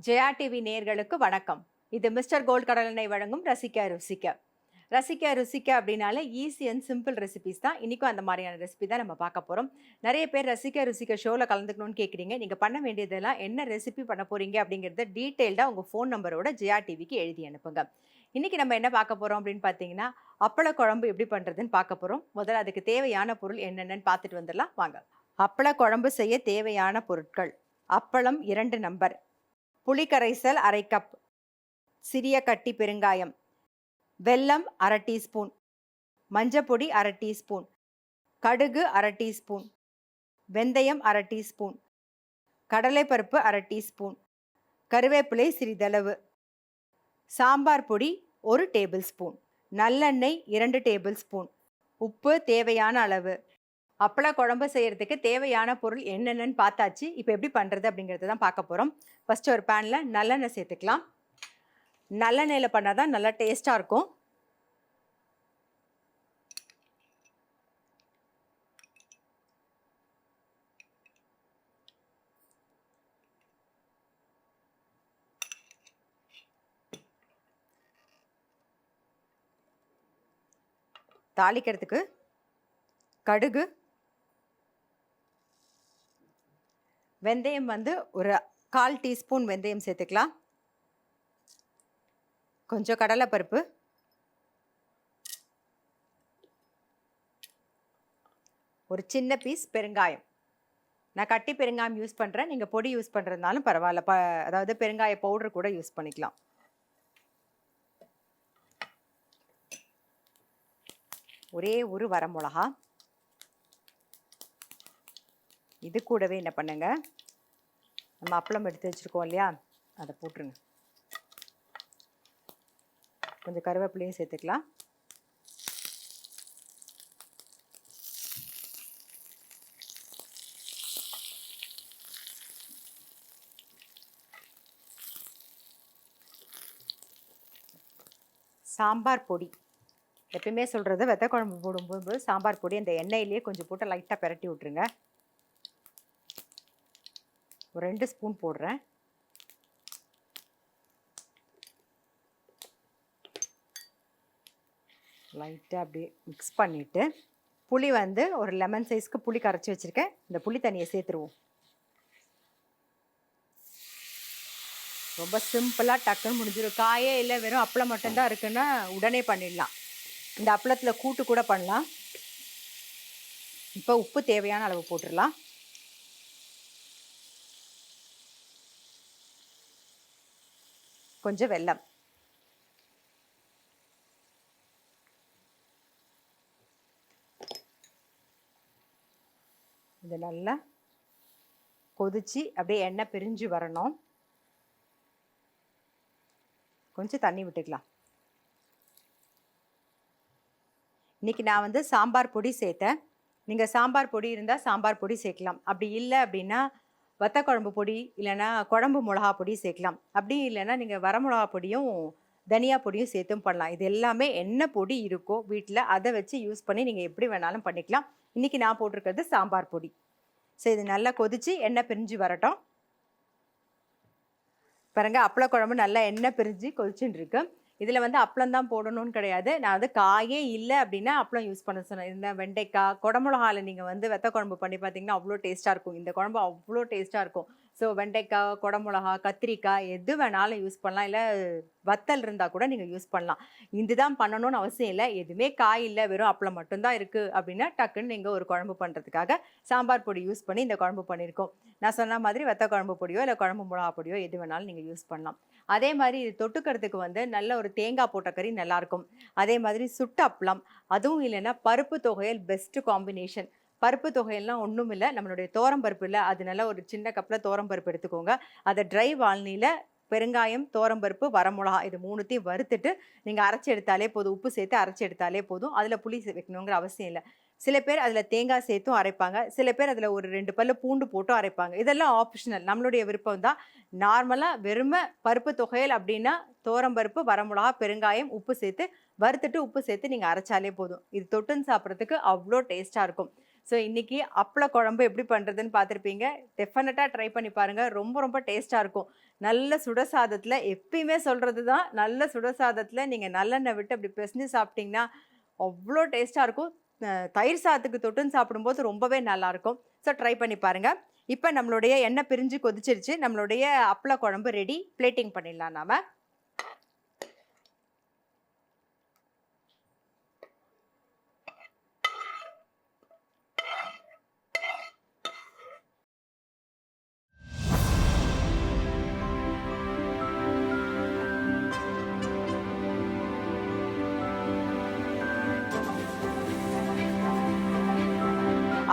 Jaya TV நேயர்களுக்கு வணக்கம். இது மிஸ்டர் கோல்ட் கடலெண்ணெய் வழங்கும் ரசிக்க ருசிக்க. ரசிக்க ருசிக்க அப்படின்னாலே ஈஸி அண்ட் சிம்பிள் ரெசிபீஸ் தான். இன்னைக்கும் அந்த மாதிரியான ரெசிபி தான் நம்ம பார்க்க போறோம். நிறைய பேர் ரசிக்க ருசிக்க ஷோல கலந்துக்கணும்னு கேட்குறீங்க. நீங்க பண்ண வேண்டியதெல்லாம் என்ன ரெசிபி பண்ண போறீங்க அப்படிங்கிறத டீட்டெயில்டா உங்க ஃபோன் நம்பரோட ஜெயா டிவிக்கு எழுதி அனுப்புங்க. இன்னைக்கு நம்ம என்ன பார்க்க போறோம் அப்படின்னு பார்த்தீங்கன்னா, அப்பள குழம்பு எப்படி பண்றதுன்னு பார்க்க போறோம். முதல்ல அதுக்கு தேவையான பொருள் என்னென்னன்னு பார்த்துட்டு வந்துடலாம் வாங்க. அப்பள குழம்பு செய்ய தேவையான பொருட்கள்: அப்பளம் 2 நம்பர், புளி கரைசல் 1/2 கப், சிறிய கட்டி பெருங்காயம், வெல்லம் 1/2 டீஸ்பூன், மஞ்சப்பொடி 1/2 டீஸ்பூன், கடுகு 1/2 டீஸ்பூன், வெந்தயம் 1/2 டீஸ்பூன், கடலைப்பருப்பு 1/2 டீஸ்பூன், கருவேப்பிலை சிறிதளவு, சாம்பார் பொடி 1 டேபிள் ஸ்பூன், நல்லெண்ணெய் 2 டேபிள் ஸ்பூன், உப்பு தேவையான அளவு. அப்பள குழம்பு செய்யறதுக்கு தேவையான பொருள் என்னென்னு பார்த்தாச்சு. இப்போ எப்படி பண்ணுறது அப்படிங்கிறத தான் பார்க்க போகிறோம். ஃபஸ்ட்டு ஒரு பேனில் நல்லெண்ணெய் சேர்த்துக்கலாம். நல்லெண்ணெயில் பண்ணால் தான் நல்லா டேஸ்ட்டாக இருக்கும். தாளிக்கிறதுக்கு கடுகு, வெந்தயம் ஒரு 1/4 டீஸ்பூன் வெந்தயம் சேர்த்துக்கலாம். கொஞ்சம் கடலைப்பருப்பு, ஒரு சின்ன பீஸ் பெருங்காயம். நான் கட்டி பெருங்காயம் யூஸ் பண்ணுறேன். நீங்கள் பொடி யூஸ் பண்ணுறதுனாலும் பரவாயில்ல. அதாவது பெருங்காய பவுடர் கூட யூஸ் பண்ணிக்கலாம். ஒரே ஒரு வரமிளகா. இது கூடவே என்ன பண்ணுங்க, நம்ம அப்பளம் எடுத்து வச்சுருக்கோம் இல்லையா, அதை போட்டுருங்க. கொஞ்சம் கருவேப்பிலையும் சேர்த்துக்கலாம். சாம்பார் பொடி எப்பயுமே சொல்கிறது, வெத்த குழம்பு போடும்போது சாம்பார் பொடி அந்த எண்ணெயிலேயே கொஞ்சம் போட்டு லைட்டாக பிரட்டி விட்ருங்க. ஒரு 2 ஸ்பூன் போடுறேன். லைட்டாக அப்படியே மிக்ஸ் பண்ணிவிட்டு, புளி ஒரு லெமன் சைஸ்க்கு புளி கரைச்சி வச்சுருக்கேன். இந்த புளி தண்ணியை சேர்த்துருவோம். ரொம்ப சிம்பிளாக டக்குன்னு முடிஞ்சிடும். காயே இல்லை, வெறும் அப்பளம் மட்டும்தான் இருக்குன்னா உடனே பண்ணிடலாம். இந்த அப்பளத்தில் கூட்டு கூட பண்ணலாம். இப்போ உப்பு தேவையான அளவு போட்டுடலாம். கொஞ்சம் வெல்லம், இது நல்லா கொதிச்சு அப்படியே எண்ணெய் பிரிஞ்சு வரணும். கொஞ்சம் தண்ணி விட்டுக்கலாம். இன்றைக்கி நான் சாம்பார் பொடி சேர்த்தேன். நீங்கள் சாம்பார் பொடி இருந்தால் சாம்பார் பொடி சேர்க்கலாம். அப்படி இல்லை அப்படின்னா வத்த குழம்பு பொடி இல்லைன்னா குழம்பு மிளகா பொடி சேர்க்கலாம். அப்படி இல்லைன்னா நீங்கள் வரமிளகா பொடியும் தனியா பொடியும் சேர்த்தும் பண்ணலாம். இது எல்லாமே என்ன பொடி இருக்கோ வீட்டில் அதை வச்சு யூஸ் பண்ணி நீங்கள் எப்படி வேணாலும் பண்ணிக்கலாம். இன்றைக்கி நான் போட்டிருக்கிறது சாம்பார் பொடி. ஸோ இது நல்லா கொதித்து எண்ணெய் பிரிஞ்சு வரட்டும். பாருங்க, அப்பள குழம்பு நல்லா எண்ணெய் பிரிஞ்சு கொதிச்சுட்டு இருக்கு. இதில் அப்பளம் தான் போடணும்னு கிடையாது. நான் காயே இல்லை அப்படின்னா அப்பளம் யூஸ் பண்ண சொன்னேன். இந்த வெண்டைக்காய், குடமிளகாவில் நீங்கள் வெத்த குழம்பு பண்ணி பார்த்தீங்கன்னா அவ்வளோ டேஸ்ட்டாக இருக்கும். இந்த குழம்பு அவ்வளோ டேஸ்ட்டாக இருக்கும். ஸோ வெண்டைக்காய், குடமிளகா, கத்திரிக்காய் எது வேணாலும் யூஸ் பண்ணலாம். இல்லை வத்தல் இருந்தால் கூட நீங்கள் யூஸ் பண்ணலாம். இதுதான் பண்ணணும்னு அவசியம் இல்லை. எதுவுமே காய் இல்லை, வெறும் அப்பளம் மட்டும்தான் இருக்குது அப்படின்னா டக்குன்னு நீங்கள் ஒரு குழம்பு பண்ணுறதுக்காக சாம்பார் பொடி யூஸ் பண்ணி இந்த குழம்பு பண்ணியிருக்கோம். நான் சொன்ன மாதிரி வத்த குழம்பு பொடியோ இல்லை குழம்பு மிளகா பொடியோ எது வேணாலும் நீங்கள் யூஸ் பண்ணலாம். அதே மாதிரி இது தொட்டுக்கிறதுக்கு நல்ல ஒரு தேங்காய் போட்ட கறி நல்லாயிருக்கும். அதே மாதிரி சுட்ட அப்பளம், அதுவும் இல்லைன்னா பருப்பு தொகையல் பெஸ்ட்டு காம்பினேஷன். பருப்பு தொகையெல்லாம் ஒன்றும் இல்லை, நம்மளுடைய தோரம்பருப்பு இல்லை, அது நல்லா ஒரு சின்ன கப்பில் தோரம்பருப்பு எடுத்துக்கோங்க. அதை ட்ரை வால்னியில் பெருங்காயம், தோரம்பருப்பு, வரமிளகா இது 3த்தையும் வறுத்துட்டு நீங்கள் அரைச்சி எடுத்தாலே போதும். உப்பு சேர்த்து அரைச்சி எடுத்தாலே போதும். அதில் புளி வைக்கணுங்கிற அவசியம் இல்லை. சில பேர் அதில் தேங்காய் சேர்த்தும் அரைப்பாங்க. சில பேர் அதில் ஒரு 2 பல்லு பூண்டு போட்டும் அரைப்பாங்க. இதெல்லாம் ஆப்ஷனல், நம்மளுடைய விருப்பம் தான். நார்மலாக வெறுமை பருப்பு தொகையல் அப்படின்னா தோரம்பருப்பு, வரமிளகா, பெருங்காயம், உப்பு சேர்த்து வறுத்துட்டு உப்பு சேர்த்து நீங்கள் அரைச்சாலே போதும். இது தொட்டுன்னு சாப்பிட்றதுக்கு அவ்வளோ டேஸ்ட்டாக இருக்கும். ஸோ இன்னைக்கு அப்பள குழம்பு எப்படி பண்ணுறதுன்னு பார்த்துருப்பீங்க. டெஃபினட்டாக ட்ரை பண்ணி பாருங்கள். ரொம்ப ரொம்ப டேஸ்ட்டாக இருக்கும். நல்ல சுடசாதத்தில் எப்பயுமே சொல்கிறது தான், நல்ல சுடசாதத்தில் நீங்கள் நல்லெண்ணெய் விட்டு அப்படி பிசைஞ்சு சாப்பிட்டிங்கன்னா அவ்வளோ டேஸ்ட்டாக இருக்கும். தயிர் சாதத்துக்கு தொட்டுன்னு சாப்பிடும்போது ரொம்பவே நல்லாயிருக்கும். ஸோ ட்ரை பண்ணி பாருங்கள். இப்போ நம்மளுடைய எண்ணெய் பிரிஞ்சு கொதிச்சிருச்சு. நம்மளுடைய அப்பள குழம்பு ரெடி. பிளேட்டிங் பண்ணிடலாம் நாம.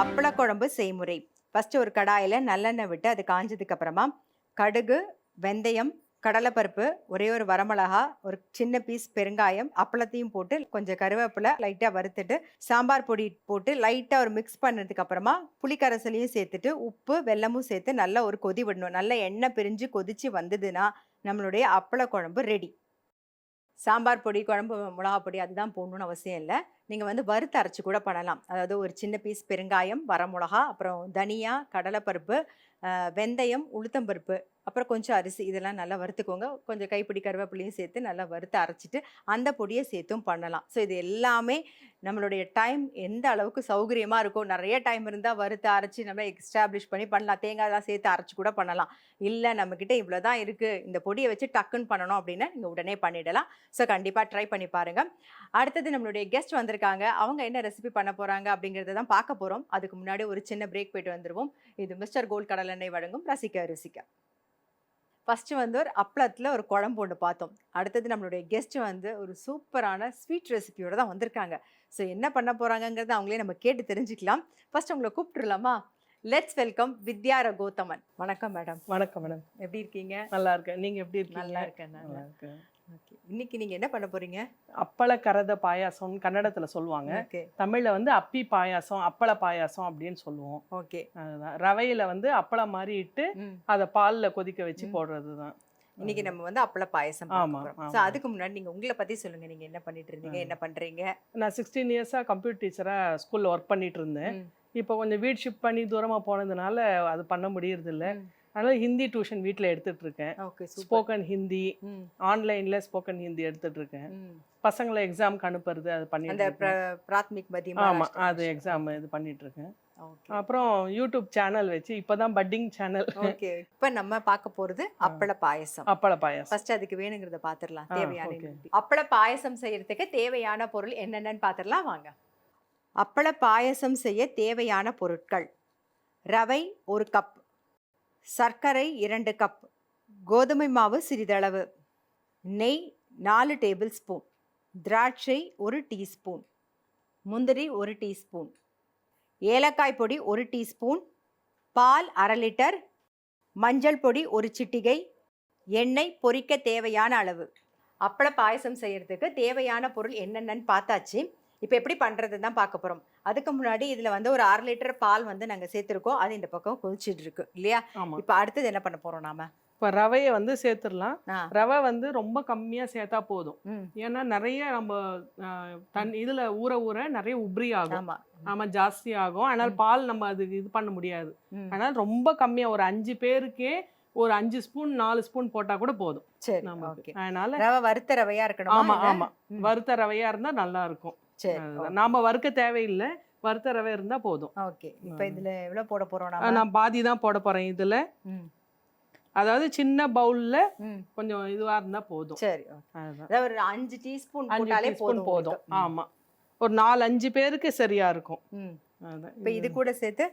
அப்பள குழம்பு செய்முறை. ஃபஸ்ட்டு ஒரு கடாயில் நல்லெண்ணெய் விட்டு அது காஞ்சதுக்கு அப்புறமா கடுகு, வெந்தயம், கடலைப்பருப்பு, ஒரே ஒரு வரமிளகா, ஒரு சின்ன பீஸ் பெருங்காயம், அப்பளத்தையும் போட்டு கொஞ்சம் கருவேப்பிலை லைட்டாக வறுத்துட்டு சாம்பார் பொடி போட்டு லைட்டாக ஒரு மிக்ஸ் பண்ணதுக்கு அப்புறமா புளிக்கரைசலையும் சேர்த்துட்டு உப்பு வெல்லமும் சேர்த்து நல்லா ஒரு கொதி விடணும். நல்லா எண்ணெய் பிரிஞ்சு கொதிச்சு வந்ததுன்னா நம்மளுடைய அப்பள குழம்பு ரெடி. சாம்பார் பொடி, குழம்பு மிளகா பொடி அதுதான் போடணும்னு அவசியம் இல்லை. நீங்கள் வந்து வறுத்து அரைச்சி கூட பண்ணலாம். அதாவது ஒரு சின்ன பீஸ் பெருங்காயம், வரமிளகா, அப்புறம் தனியா, கடலைப்பருப்பு, வெந்தயம், உளுத்தம்பருப்பு, அப்புறம் கொஞ்சம் அரிசி இதெல்லாம் நல்லா வறுத்துக்கோங்க. கொஞ்சம் கைப்பிடி கருவேப்பிலையும் சேர்த்து நல்லா வறுத்து அரைச்சிட்டு அந்த பொடியை சேர்த்தும் பண்ணலாம். ஸோ இது எல்லாமே நம்மளுடைய டைம் எந்த அளவுக்கு சௌகரியமாக இருக்கும். நிறைய டைம் இருந்தால் வறுத்து அரைச்சி நம்ம எக்ஸ்டாப்ளிஷ் பண்ணி பண்ணலாம். தேங்காய்லாம் சேர்த்து அரைச்சி கூட பண்ணலாம். இல்லை நம்மக்கிட்ட இவ்வளோ தான் இருக்குது, இந்த பொடியை வச்சு டக்குன்னு பண்ணணும் அப்படின்னா நீங்கள் உடனே பண்ணிடலாம். ஸோ கண்டிப்பாக ட்ரை பண்ணி பாருங்கள். அடுத்தது நம்மளுடைய கெஸ்ட் வந்திருக்காங்க. அவங்க என்ன ரெசிபி பண்ண போகிறாங்க அப்படிங்கிறத தான் பார்க்க போகிறோம். அதுக்கு முன்னாடி ஒரு சின்ன பிரேக் போயிட்டு வந்துடுவோம். இது மிஸ்டர் கோல்ட் கடலெண்ணெய் வழங்கும் ரசிக்க ருசிக்க. ஃபஸ்ட்டு வந்து ஒரு அப்பளத்தில் ஒரு குழம்பு ஒன்று பார்த்தோம். அடுத்தது நம்மளுடைய கெஸ்ட் வந்து ஒரு சூப்பரான ஸ்வீட் ரெசிபியோடு தான் வந்திருக்காங்க. ஸோ என்ன பண்ண போகிறாங்கங்கிறத அவங்களே நம்ம கேட்டு தெரிஞ்சுக்கலாம். ஃபஸ்ட் உங்களை கூப்பிட்டுருலாமா? லெட்ஸ் வெல்கம் வித்யா ரகோத்தமன். வணக்கம் மேடம். வணக்கம் மேடம். எப்படி இருக்கீங்க? நல்லா இருக்கேன். நீங்கள் எப்படி இருக்கீங்க? நல்லா இருக்கேன். நல்லா இருக்கேன். ஓகே, இன்னைக்கு நீங்கள் என்ன பண்ண போகிறீங்க? அப்பள கரத பாயாசம் கன்னடத்தில் சொல்லுவாங்க. ஓகே, தமிழில் வந்து அப்பி பாயாசம், அப்பள பாயாசம் அப்படின்னு சொல்லுவோம். ஓகே. அதுதான் ரவையில் வந்து அப்பளம் மாதிரி இட்டு அதை பாலில் கொதிக்க வச்சு போடுறது தான். இன்னைக்கு நம்ம வந்து அப்பள பாயசம். ஆமாம். ஸோ அதுக்கு முன்னாடி நீங்கள் உங்களை பற்றி சொல்லுங்கள். நீங்கள் என்ன பண்ணிட்டு இருந்தீங்க, என்ன பண்ணுறீங்க? நான் 16 இயர்ஸாக கம்ப்யூட்டர் டீச்சராக ஸ்கூலில் ஒர்க் பண்ணிட்டு இருந்தேன். இப்போ கொஞ்சம் வீடு ஷிஃப்ட் பண்ணி தூரமாக போனதுனால அது பண்ண முடியறதில்ல. அதனால ஹிந்தி டியூஷன் வீட்டில் எடுத்துட்டு இருக்கேன். ஸ்போக்கன் ஹிந்தி, ஆன்லைன்ல ஸ்போக்கன் ஹிந்தி எடுத்துட்டு இருக்கேன். பசங்களை எக்ஸாமுக்கு அனுப்புறது அது பண்ணிட்டு இருக்கேன். ஆமா, அது எக்ஸாம் இது பண்ணிட்டு இருக்கேன். அப்புறம் யூடியூப் சேனல் வச்சு இப்பதான் பட்டிங் சேனல். ஓகே, இப்போ நம்ம பார்க்க போறது அப்பள பாயசம். அப்பள பாயசம். ஃபர்ஸ்ட் அதுக்கு வேணுங்கிறத பாத்துறலாம். தேவையான அப்பள பாயசம் செய்யறதுக்கு தேவையான பொருள் என்னென்னு பாத்துறலாம் வாங்க. அப்பள பாயசம் செய்ய தேவையான பொருட்கள்: ரவை 1 கப், சர்க்கரை 2 கப், கோதுமை மாவு சிறிதளவு, நெய் 4 டேபிள் ஸ்பூன், திராட்சை 1 டீஸ்பூன், முந்திரி 1 டீஸ்பூன், ஏலக்காய் பொடி 1 டீஸ்பூன், பால் 1/2 லிட்டர், மஞ்சள் பொடி 1 சிட்டிகை, எண்ணெய் பொரிக்க தேவையான அளவு. அப்பள பாயசம் செய்யறதுக்கு தேவையான பொருள் என்னென்னு பார்த்தாச்சு. இப்போ எப்படி பண்ணுறது தான் பார்க்க போகிறோம். அதுக்கு முன்னாடி இதில் வந்து ஒரு 1/2 லிட்டர் பால் வந்து நாங்கள் சேர்த்துருக்கோம். அது இந்த பக்கம் கொதிச்சுட்டு இருக்கு இல்லையா? இப்போ அடுத்தது என்ன பண்ண போகிறோம் நாம? இப்போ ரவையை வந்து சேர்த்துடலாம். ரவை வந்து ரொம்ப கம்மியாக சேர்த்தா போதும். ஏன்னா நிறைய நம்ம இதில் ஊற ஊற நிறைய உப்ரி ஆகும். ஆமாம், ஜாஸ்தி ஆகும். அதனால் பால் நம்ம அதுக்கு இது பண்ண முடியாது. அதனால் ரொம்ப கம்மியாக ஒரு 5 பேருக்கே ஒரு 5 ஸ்பூன் 4 ஸ்பூன் போட்டால் கூட போதும். சரி, நமக்கு. அதனால ரவை வறுத்த ரவையாக இருக்கணும். ஆமாம் ஆமாம், வறுத்த ரவையாக இருந்தால் நல்லா இருக்கும். நாம வறுக்க தேவையில்லை, வறுத்த ரவை இருந்தா போதும். ஓகே, இப்போ இதுல எவ்வளவு போட போறோம்? நான் பாதி தான் போட போறேன் இதுல. அதாவது சின்ன பவுல்ல கொஞ்சம் இதுவா இருந்தா போதும். சரி, அதாவது ஒரு 5 டீஸ்பூன் போட்டாலே போதும். ஆமா, ஒரு 4-5 பேருக்கு சரியா இருக்கும். இப்போ இது கூட சேர்த்து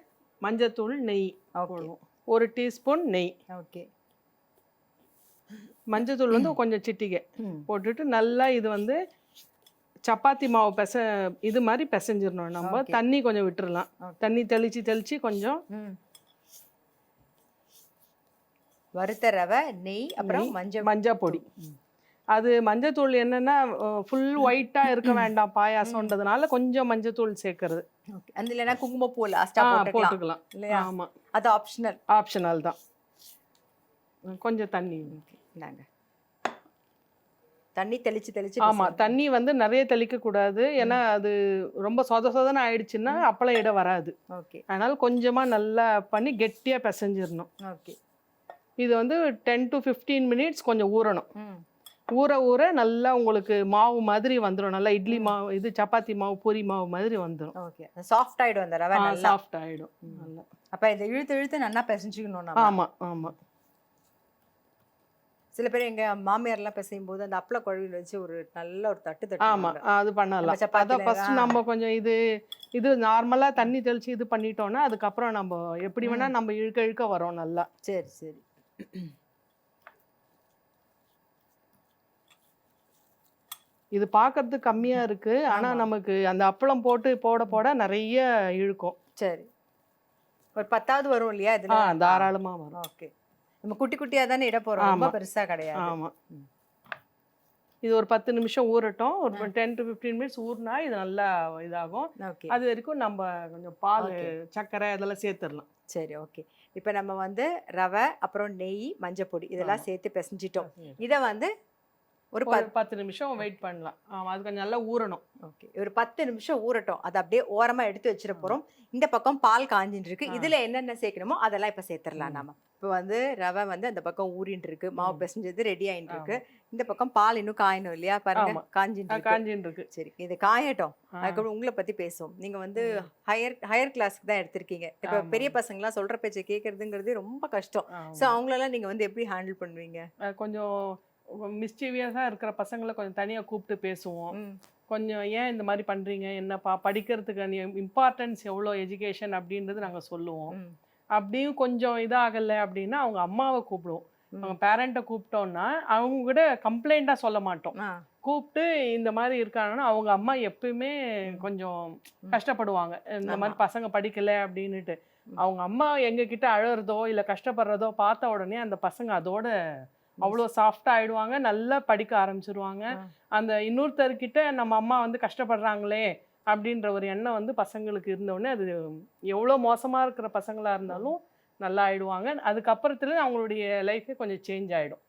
மஞ்சத்தூள், நெய் போடுவோம். 1 டீஸ்பூன் நெய். ஓகே, மஞ்சத்தூள் வந்து கொஞ்சம் சிட்டிகை போட்டுட்டு நல்லா இது வந்து சப்பாத்தி மாவு இது மாதிரி பிசைஞ்சிடணும். நம்ம தண்ணி கொஞ்சம் விட்டுறலாம். தண்ணி தெளிச்சு கொஞ்சம் வறுத்த ரவை, நெய், அப்புறம் மஞ்சள் பொடி. அது மஞ்சத்தூள் என்னன்னா ஃபுல் ஒயிட்டா இருக்க வேண்டாம் பாயாசம்ன்றதுனால கொஞ்சம் மஞ்சத்தூள் சேர்க்கறது. அந்த இல்லைன்னா குங்குமப்பூ லாஸ்டா போட்டுக்கலாம். ஆமா, அது ஆப்ஷனல் தான். கொஞ்சம் தண்ணி நாங்க தண்ணி தெளிச்சு தெளிச்சு ஆமா தண்ணி வந்து நிறைய தெளிக்க கூடாது, ஏன்னா அது ரொம்ப சொத சொதன்னு ஆயிடுச்சுன்னா அப்பளம் இட வராது. ஓகே அதனால கொஞ்சமா நல்லா பண்ணி கெட்டியா பிசைஞ்சிடணும். ஓகே. இது வந்து 10 to 15 மினிட்ஸ் கொஞ்சம் ஊறணும். ம் ஊற ஊற நல்லா உங்களுக்கு மாவு மாதிரி வந்துடும். நல்லா இட்லி மாவு, இது சப்பாத்தி மாவு, பூரி மாவு மாதிரி வந்துடும். ஓகே. சாஃப்ட் ஆயிடும் அந்த ரவை நல்லா. சாஃப்ட் ஆயிடும் நல்லா. அப்ப இதை இழுத்து இழுத்து நல்லா பிசைஞ்சுக்கணும் நம்ம. ஆமா ஆமா. சில பேர் எங்க மாமியார்லாம் பிசையும் போது அந்த அப்பள குழவில வச்சு ஒரு நல்ல ஒரு தட்டு தட்டு. ஆமா அது பண்ணலாம். நம்ம சப்பாத்தில அதான் ஃபர்ஸ்ட் நம்ம கொஞ்சம் இது நார்மலா தண்ணி தெளிச்சு இது பண்ணிட்டோம்னா அதுக்கப்புறம் நம்ம எப்படி வேணா நம்ம இழுக்க இழுக்க வரோம் நல்லா. சரி சரி. இது பார்க்கறதுக்கு கம்மியா இருக்கு, ஆனா நமக்கு அந்த அப்பளம் போட்டு போட போட நிறைய இழுக்கும். சரி. ஒரு 10வது வரும் இல்லையா இதுல? தாராளமா வரும். ஓகே. நம்ம குட்டி குட்டியா தானே இட போறோம், ரொம்ப பெருசா கிடையாது. ஆமா. இது ஒரு 10 நிமிஷம் ஊறட்டும். ஒரு 10 to 15 மினிட்ஸ் ஊறினா இது நல்லா இதாகும். அது வரைக்கும் நம்ம கொஞ்சம் பால், சர்க்கரை இதெல்லாம் சேர்த்துடலாம். சரி ஓகே. இப்போ நம்ம வந்து ரவை, அப்புறம் நெய், மஞ்சள் பொடி இதெல்லாம் சேர்த்து பிசைஞ்சிட்டோம். இதை வந்து ஒரு 10 நிமிஷம் வெயிட் பண்ணலாம். அது கொஞ்சம் நல்லா ஊறணும். ஓகே. ஒரு 10 நிமிஷம் ஊறட்டும். அதை அப்படியே ஓரமா எடுத்து வச்சிட போறோம். இந்த பக்கம் பால் காஞ்சிட்டு இருக்கு. இதுல என்னென்ன சேர்க்கணுமோ அதெல்லாம் இப்ப சேர்த்துடலாம் நாம. இப்போ வந்து ரவை வந்து அந்த பக்கம் ஊறிட்டு இருக்கு, மாவு பிசைஞ்சது ரெடி ஆயிட்டு இருக்கு. இந்த பக்கம் பால் இன்னும் காயணும் இல்லையா? பாருங்க காஞ்சிட்டு இருக்கு. சரி இது காயட்டும், அதுக்கப்புறம் உங்களை பத்தி பேசுவோம். நீங்க வந்து ஹையர் கிளாஸ்க்கு தான் எடுத்திருக்கீங்க. இப்ப பெரிய பசங்க எல்லாம் சொல்ற பேச்சை கேட்கறதுங்கிறது ரொம்ப கஷ்டம். சோ அவங்களெல்லாம் நீங்க வந்து எப்படி ஹேண்டில் பண்ணுவீங்க? கொஞ்சம் மிஸ்டீவியஸாக இருக்கிற பசங்களை கொஞ்சம் தனியாக கூப்பிட்டு பேசுவோம். கொஞ்சம் ஏன் இந்த மாதிரி பண்ணுறீங்க, என்னப்பா படிக்கிறதுக்கு இம்பார்ட்டன்ஸ் எவ்வளோ எஜுகேஷன் அப்படின்றது நாங்கள் சொல்லுவோம். அப்படியும் கொஞ்சம் இதாகலை அப்படின்னா அவங்க அம்மாவை கூப்பிடுவோம். அவங்க பேரண்ட்டை கூப்பிட்டோன்னா அவங்க கூட கம்ப்ளைண்ட்டாக சொல்ல மாட்டோம். கூப்பிட்டு இந்த மாதிரி இருக்காங்கன்னா அவங்க அம்மா எப்பயுமே கொஞ்சம் கஷ்டப்படுவாங்க, இந்த மாதிரி பசங்க படிக்கலை அப்படின்னுட்டு. அவங்க அம்மா எங்ககிட்ட அழறதோ இல்லை கஷ்டப்படுறதோ பார்த்த உடனே அந்த பசங்க அதோட அவ்வளோ சாஃப்டாக ஆயிடுவாங்க, நல்லா படிக்க ஆரம்பிச்சிருவாங்க. அந்த இன்னொருத்தர்கிட்ட நம்ம அம்மா வந்து கஷ்டப்படுறாங்களே அப்படின்ற ஒரு எண்ணம் வந்து பசங்களுக்கு இருந்தோடனே அது எவ்வளோ மோசமாக இருக்கிற பசங்களாக இருந்தாலும் நல்லா ஆயிடுவாங்க. அதுக்கப்புறத்துல அவங்களுடைய லைஃபே கொஞ்சம் சேஞ்ச் ஆகிடும்.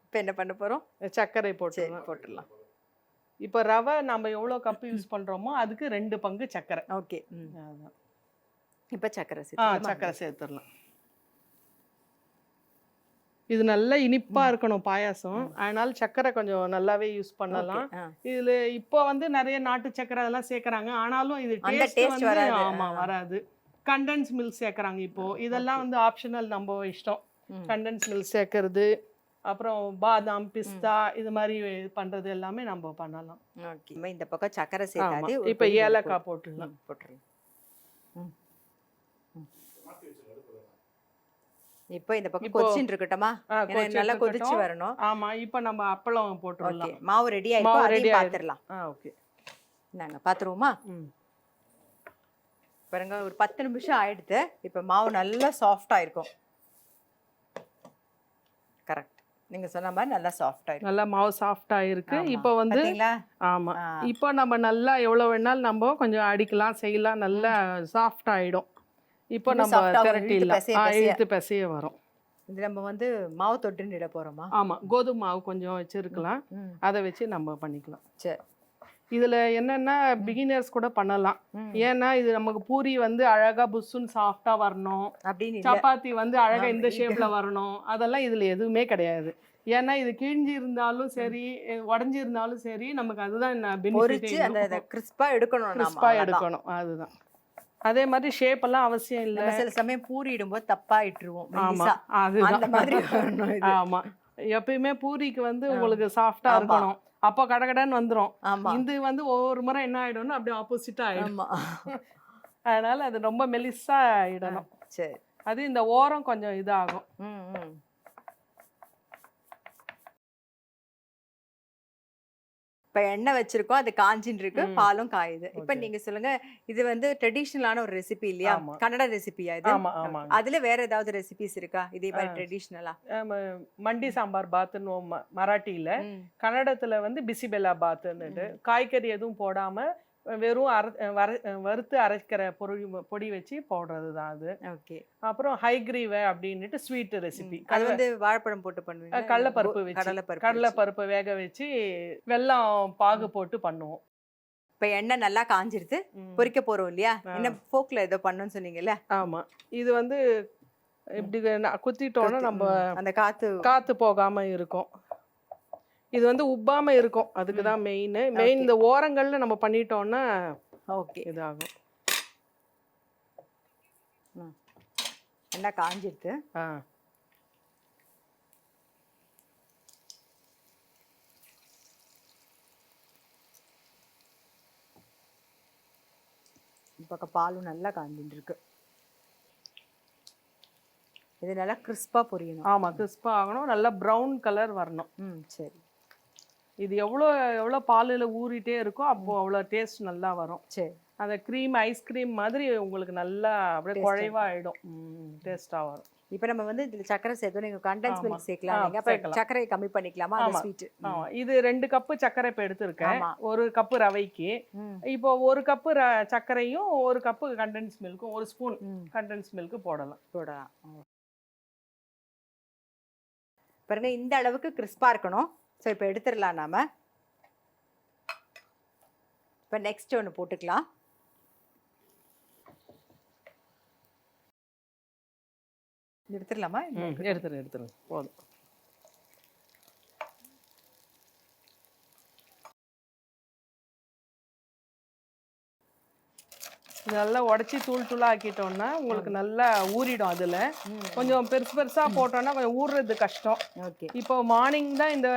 இப்போ என்ன பண்ண போகிறோம்? சர்க்கரை போட்டுடலாம். இப்போ ரவை நம்ம எவ்வளோ கப்பு யூஸ் பண்ணுறோமோ அதுக்கு 2 பங்கு சர்க்கரை. ஓகே. இப்போ சர்க்கரை சேர்த்துடலாம். இது நல்லா இனிப்பா இருக்கணும் பாயாசம், அதனால சர்க்கரை கொஞ்சம் நல்லாவே யூஸ் பண்ணலாம். இதுல இப்போ வந்து நிறைய நாட்டு சர்க்கரை அதெல்லாம் சேர்க்கறாங்க, ஆனாலும் இது டேஸ்ட் வந்து வராது. கண்டென்ஸ் மில்க் சேர்க்கறாங்க இப்போ. இதெல்லாம் வந்து ஆப்ஷனல், நம்ம இஷ்டம். கண்டென்ஸ் மில்க் சேர்க்கறது, அப்புறம் பாதாம், பிஸ்தா இது மாதிரி பண்றது எல்லாமே நம்ம பண்ணலாம். ஓகே. இந்த பக்கம் சர்க்கரை சேர்த்தாது, இப்போ ஏலக்காய் போட்டுடலாம். இப்போ இந்த பக்கம் கொதிச்சிட்டு இருக்கட்டுமா? நல்லா கொதிச்சு வரணும். ஆமா. இப்போ நம்ம அப்பளம் போட்டுறலாம். மாவு ரெடி ஆயிடுச்சு, அதையும் பாத்துறலாம். ஓகே. நாங்க பாத்துருவோமா? பாருங்க ஒரு 10 நிமிஷம் ஆயிடுது. இப்போ மாவு நல்லா சாஃப்டா இருக்கும். கரெக்ட், நீங்க சொன்ன மாதிரி நல்லா சாஃப்டா இருக்கு. நல்லா மாவு சாஃப்டா இருக்கு. இப்போ வந்து ஆமா, இப்போ நம்ம நல்லா எவ்வளவு வேணாலும் நம்ம கொஞ்சம் அடிக்கலாம், செய்யலாம். நல்லா சாஃப்ட் ஆயிடும். இப்போ நம்ம இழுத்து பிசைய வரும். இது நம்ம வந்து மாவு தொட்டுன்னு இட போறோமா? ஆமா, கோதுமை மாவு கொஞ்சம் வச்சிருக்கலாம், அதை வச்சு நம்ம பண்ணிக்கலாம். சரி. இதுல என்னன்னா பிகினர்ஸ் கூட பண்ணலாம். ஏன்னா இது நமக்கு பூரி வந்து அழகா புஷ்ஷுன்னு சாஃப்டா வரணும், அப்படின்னு சப்பாத்தி வந்து அழகா இந்த ஷேப்ல வரணும், அதெல்லாம் இதுல எதுவுமே கிடையாது. ஏன்னா இது கிழிஞ்சி இருந்தாலும் சரி, உடஞ்சி இருந்தாலும் சரி, நமக்கு அதுதான் கிறிஸ்பா எடுக்கணும். அதுதான். அதே மாதிரி ஷேப் எல்லாம் அவசியம் இல்லை. சில சமயம் பூரி இடும்போது தப்பா இட்டுருவோம். ஆமா, எப்பயுமே பூரிக்கு வந்து உங்களுக்கு சாஃப்டா இருக்கணும், அப்போ கடகடன்னு வந்துடும். இது வந்து ஒவ்வொரு முறை என்ன ஆயிடும்னு அப்படியே ஆப்போசிட்டா ஆயிடும். அதனால அது ரொம்ப மெலிசா இடணும். சரி. அது இந்த ஓரம் கொஞ்சம் இதாகும். இப்போ எண்ணெய் வச்சிருக்கோம், அது காஞ்சின்னு இருக்கு, பாலும் காயுது. இப்போ நீங்க சொல்லுங்க, இது வந்து ட்ரெடிஷ்னலான ஒரு ரெசிபி இல்லையா? கன்னட ரெசிபியா இது? அதுல வேற ஏதாவது ரெசிபிஸ் இருக்கா இதே மாதிரி ட்ரெடிஷ்னலா? மண்டி சாம்பார் பாத்னு மராட்டியில, கன்னடத்துல வந்து பிசிபெல்லா பாத்னு காய்கறி எதுவும் போடாம வெறும் வறுத்து அரைக்கிற பொடி வச்சு போடுறது தான் அது. ஓகே. அப்புறம் ஹைக்ரீவை அப்படின்ட்டு ஸ்வீட் ரெசிபி. அது வந்து வாழைப்பழம் போட்டு பண்ணுவீங்க? கடலைப்பருப்பு வச்சு கடலைப்பருப்பு வேக வச்சு வெல்லம் பாகு போட்டு பண்ணுவோம். இப்போ எண்ணெய் நல்லா காஞ்சிருது, பொரிக்க போறோம் இல்லையா? என்ன ஃபோக்ல ஏதோ பண்ணணும்னு சொன்னீங்கல்ல? ஆமா. இது வந்து இப்படி குத்திட்டோம்னா நம்ம அந்த காத்து போகாம இருக்கும். இது வந்து உப்பாம இருக்கும், அதுக்கு தான் மெயின். இந்த ஓரங்கள்ல நம்ம பண்ணிட்டோம்னா ஓகே இதாகும். நல்லா காஞ்சிருது. பக்கம் பாலும் நல்லா காஞ்சிட்டு இருக்கு. இது நல்லா கிறிஸ்பா பொரியணும். ஆமா, கிறிஸ்பா ஆகணும், நல்லா ப்ரௌன் கலர் வரணும். சரி. இது எவ்வளோ பாலில் ஊறிட்டே இருக்கோ அப்போ அவ்வளோ டேஸ்ட் நல்லா வரும். சரி. அந்த க்ரீம் ஐஸ்கிரீம் மாதிரி உங்களுக்கு நல்லா அப்படியே குழைவா ஆயிடும், டேஸ்டா வரும். இப்போ நம்ம வந்து இதுல சக்கரை சேர்த்தோம், நீங்க கண்டென்ஸ் மில்க் சேர்க்கலாம். நீங்க சக்கரை கம்மி பண்ணிக்கலாமா? அது ஸ்வீட். இது 2 கப்பு சக்கரை இப்போ எடுத்துருக்கேன். 1 கப்பு ரவைக்கு. இப்போ 1 கப்பு சர்க்கரையும் 1 கப்பு கண்டென்ஸ் மில்க்கும் 1 ஸ்பூன் கண்டென்ஸ் மில்க் போடலாம். பாருங்க, இந்த அளவுக்கு கிறிஸ்பா இருக்கணும். ஸோ இப்போ எடுத்துடலாம் நாம. இப்போ நெக்ஸ்ட் ஒன்று போட்டுக்கலாம். எடுத்துடலாமா? எடுத்துருங்க போதும். நல்லா உடச்சி தூள் ஆக்கிட்டோம்னா உங்களுக்கு நல்லா ஊறிடும். அதுல கொஞ்சம் பெருசா போட்டோம்னா கொஞ்சம் ஊறுறது கஷ்டம். இப்போ மார்னிங் தான் இந்த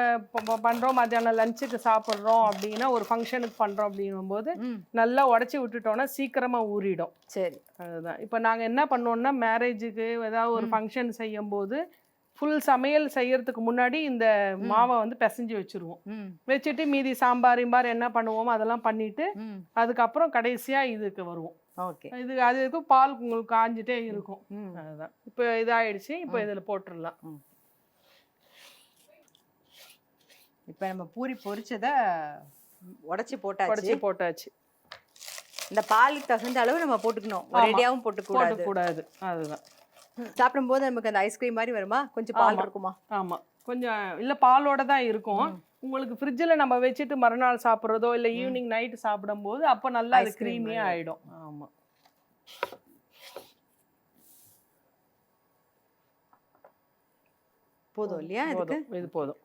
பண்றோம், மத்தியானம் லஞ்சுக்கு சாப்பிட்றோம் அப்படின்னா, ஒரு ஃபங்க்ஷனுக்கு பண்றோம் அப்படின்னும் போது நல்லா உடச்சி விட்டுட்டோம்னா சீக்கிரமா ஊறிடும். சரி, அதுதான். இப்போ நாங்க என்ன பண்ணோம்னா, மேரேஜுக்கு ஏதாவது ஒரு ஃபங்க்ஷன் செய்யும் போது ஃபுல் சமையல் செய்யறதுக்கு முன்னாடி இந்த மாவை வந்து பிசைஞ்சு வச்சிருவோம். வச்சுட்டு மீதி சாம்பார் என்ன பண்ணுவோமோ அதெல்லாம் பண்ணிட்டு அதுக்கப்புறம் கடைசியா இதுக்கு வருவோம். இது அதுக்கு பால் உங்களுக்கு காஞ்சிட்டே இருக்கும். அதுதான். இப்போ இதாயிடுச்சு. இப்போ இதில் போட்டுடலாம். இப்போ நம்ம பூரி பொரிச்சதை உடச்சி போட்டாச்சு. இந்த பாலுக்கு தகுந்த அளவு நம்ம போட்டுக்கணும், ஒரேடியாவும் போட்டுக்கூடாது. அதுதான். சாப்பிடும்போது நமக்கு அந்த ஐஸ்கிரீம் மாதிரி வருமா? கொஞ்சம் பால் இருக்குமா? ஆமா, கொஞ்சம் இல்ல பாலோட தான் இருக்கும். உங்களுக்கு ஃப்ரிட்ஜில் நம்ம வச்சுட்டு மறுநாள் சாப்பிட்றதோ இல்லை ஈவினிங் நைட்டு சாப்பிடும் போது அப்போ நல்லா அது க்ரீமியாக ஆகிடும். ஆமாம். போதும் இல்லையா? இது போதும்.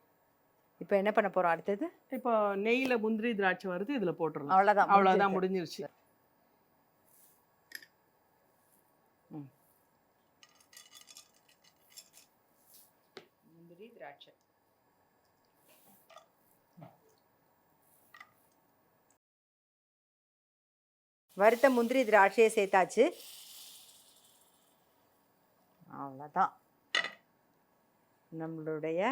இப்போ என்ன பண்ண போகிறோம் அடுத்தது? இப்போ நெய்யில் முந்திரி திராட்சை வறுத்து இதில் போட்டுடலாம். அவ்வளோதான் முடிஞ்சிருச்சு. முந்திரி திராட்சை வறுத்த முந்திரி திராட்சையை சேர்த்தாச்சு. அவ்வளோதான், நம்மளுடைய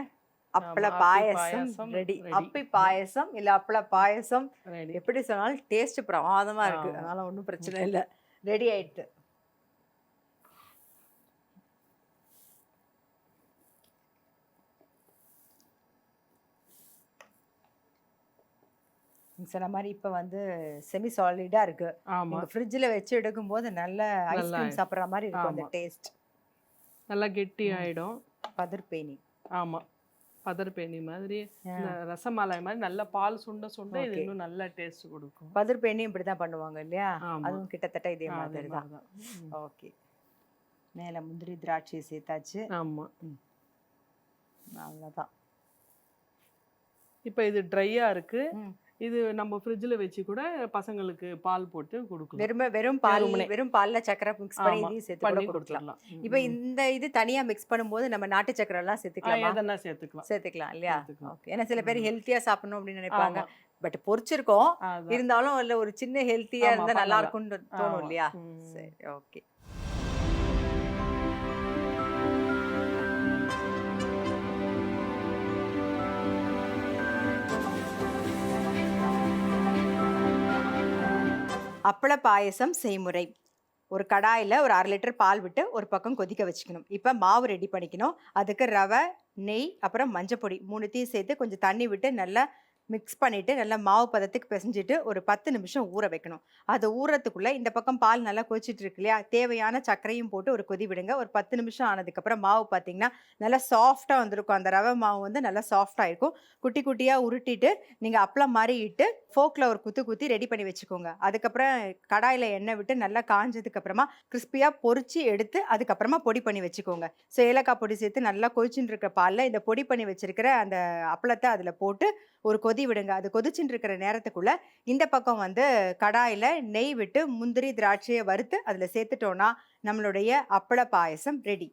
அப்பள பாயசம் ரெடி. அப்பி பாயசம் இல்லை அப்பள பாயசம் எப்படி சொன்னாலும் டேஸ்ட் பிரமாதமாக இருக்கு. அதனால ஒன்றும் பிரச்சனை இல்லை, ரெடி ஆயிடுது. சொன்ன மாதிரி இப்போ வந்து செமி சாலிடா இருக்கு. நீங்க ஃப்ரிட்ஜில் வச்சு எடுக்கும்போது நல்ல ஐஸ்கிரீம் சாப்பிட்ற மாதிரி இருக்கும். அந்த டேஸ்ட் நல்லா கெட்டி ஆயிடும். பதர்பேனி. ஆமா, பதர்பேனி மாதிரி ரசமலாய் மாதிரி நல்ல பால் சுண்ட இது இன்னும் நல்ல டேஸ்ட் கொடுக்கும். பதர்பேனி இப்படி தான் பண்ணுவாங்க இல்லையா? அதுவும் கிட்டத்தட்ட இதே மாதிரி தான். ஓகே, மேலே முந்திரி திராட்சை சேர்த்தாச்சு. ஆமா, அவ்வளோதான். இப்போ இது ட்ரையா இருக்கு. இது நம்ம ஃப்ரிட்ஜில் வச்சு கூட பசங்களுக்கு பால் போட்டு கொடுக்கலாம். வெறும் பால்ல சக்கரை மிக்ஸ் பண்ணி இதையும் சேர்த்து கொடுக்கலாம். இப்போ இந்த இது தனியா மிக்ஸ் பண்ணும்போது நம்ம நாட்டு சக்கரை எல்லாம் சேர்த்துக்கலாம் இல்லையா? ஓகே. ஏன்னா சில பேர் ஹெல்த்தியா சாப்பிடணும் அப்படின்னு நினைப்பாங்க. பட் பொரிச்சிருக்கோம் இருந்தாலும் இல்ல ஒரு சின்ன ஹெல்த்தியா இருந்தா நல்லா இருக்கும்னு தோணும் இல்லையா? சரி, ஓகே. அப்பள பாயசம் செய்முறை. ஒரு கடாயில் ஒரு 1/2 லிட்டர் பால் விட்டு ஒரு பக்கம் கொதிக்க வச்சுக்கணும். இப்போ மாவு ரெடி பண்ணிக்கணும். அதுக்கு ரவை, நெய், அப்புறம் மஞ்சப்பொடி 3த்தையும் சேர்த்து கொஞ்சம் தண்ணி விட்டு நல்லா மிக்ஸ் பண்ணிவிட்டு நல்லா மாவு பதத்துக்கு பிசைஞ்சிட்டு ஒரு 10 நிமிஷம் ஊற வைக்கணும். அது ஊறத்துக்குள்ளே இந்த பக்கம் பால் நல்லா கொதிச்சிட்டு இருக்கு இல்லையா, தேவையான சர்க்கரையும் போட்டு ஒரு கொதி விடுங்க. ஒரு 10 நிமிஷம் ஆனதுக்கப்புறம் மாவு பார்த்தீங்கன்னா நல்லா சாஃப்டாக வந்திருக்கும். அந்த ரவை மாவு வந்து நல்லா சாஃப்டாக இருக்கும். குட்டி குட்டியாக உருட்டிட்டு நீங்கள் அப்பளம் மாதிரி இட்டு ஃபோக்கில் ஒரு குத்து குத்தி ரெடி பண்ணி வச்சுக்கோங்க. அதுக்கப்புறம் கடாயில் எண்ணெய் விட்டு நல்லா காஞ்சதுக்கப்புறமா கிறிஸ்பியாக பொரிச்சு எடுத்து அதுக்கப்புறமா பொடி பண்ணி வச்சுக்கோங்க. ஸோ ஏலக்காய் பொடி சேர்த்து நல்லா கொதிச்சுட்டு இருக்க பாலில் இந்த பொடி பண்ணி வச்சிருக்கிற அந்த அப்பளத்தை அதில் போட்டு ஒரு கொதி விடுங்க. அது கொதிச்சுட்டு இருக்கிற நேரத்துக்குள்ள இந்த பக்கம் வந்து கடாயில நெய் விட்டு முந்திரி திராட்சையை வறுத்து அதில் சேர்த்துட்டோம்னா நம்மளுடைய அப்பள பாயசம் ரெடி.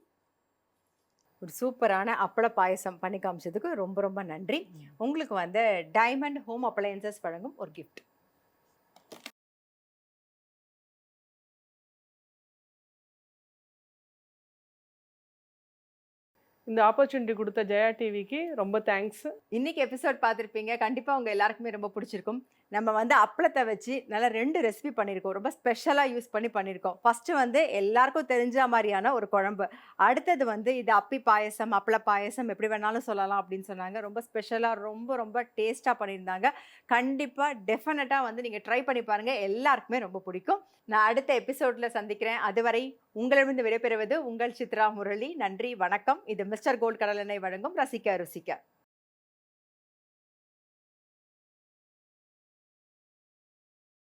ஒரு சூப்பரான அப்பள பாயசம் பண்ணி காமிச்சதுக்கு ரொம்ப ரொம்ப நன்றி. உங்களுக்கு வந்து டைமண்ட் ஹோம் அப்ளையன்சஸ் வழங்கும் ஒரு கிஃப்ட். இந்த ஆப்பர்ச்சுனிட்டி கொடுத்த ஜெயா டிவிக்கு ரொம்ப தேங்க்ஸ். இன்னைக்கு எபிசோட் பார்த்துருப்பீங்க. கண்டிப்பாக உங்கள் எல்லாருக்குமே ரொம்ப பிடிச்சிருக்கும். நம்ம வந்து அப்பளத்தை வச்சு நல்லா 2 ரெசிபி பண்ணியிருக்கோம். ரொம்ப ஸ்பெஷலாக யூஸ் பண்ணி பண்ணியிருக்கோம். ஃபஸ்ட்டு வந்து எல்லாருக்கும் தெரிஞ்ச மாதிரியான ஒரு குழம்பு. அடுத்தது வந்து இது அப்பி பாயசம், அப்பள பாயசம் எப்படி வேணாலும் சொல்லலாம் அப்படின்னு சொன்னாங்க. ரொம்ப ஸ்பெஷலாக ரொம்ப ரொம்ப டேஸ்ட்டாக பண்ணியிருந்தாங்க. கண்டிப்பாக டெஃபினட்டாக வந்து நீங்கள் ட்ரை பண்ணி பாருங்கள். எல்லாருக்குமே ரொம்ப பிடிக்கும். நான் அடுத்த எபிசோடில் சந்திக்கிறேன். அதுவரை உங்களிடமிருந்து விடைபெறுவது உங்கள் சித்ரா முரளி. நன்றி, வணக்கம். இது மிஸ்டர் கோல்ட் கடலெண்ணெய் வழங்கும் ரசிக்க ருசிக்க.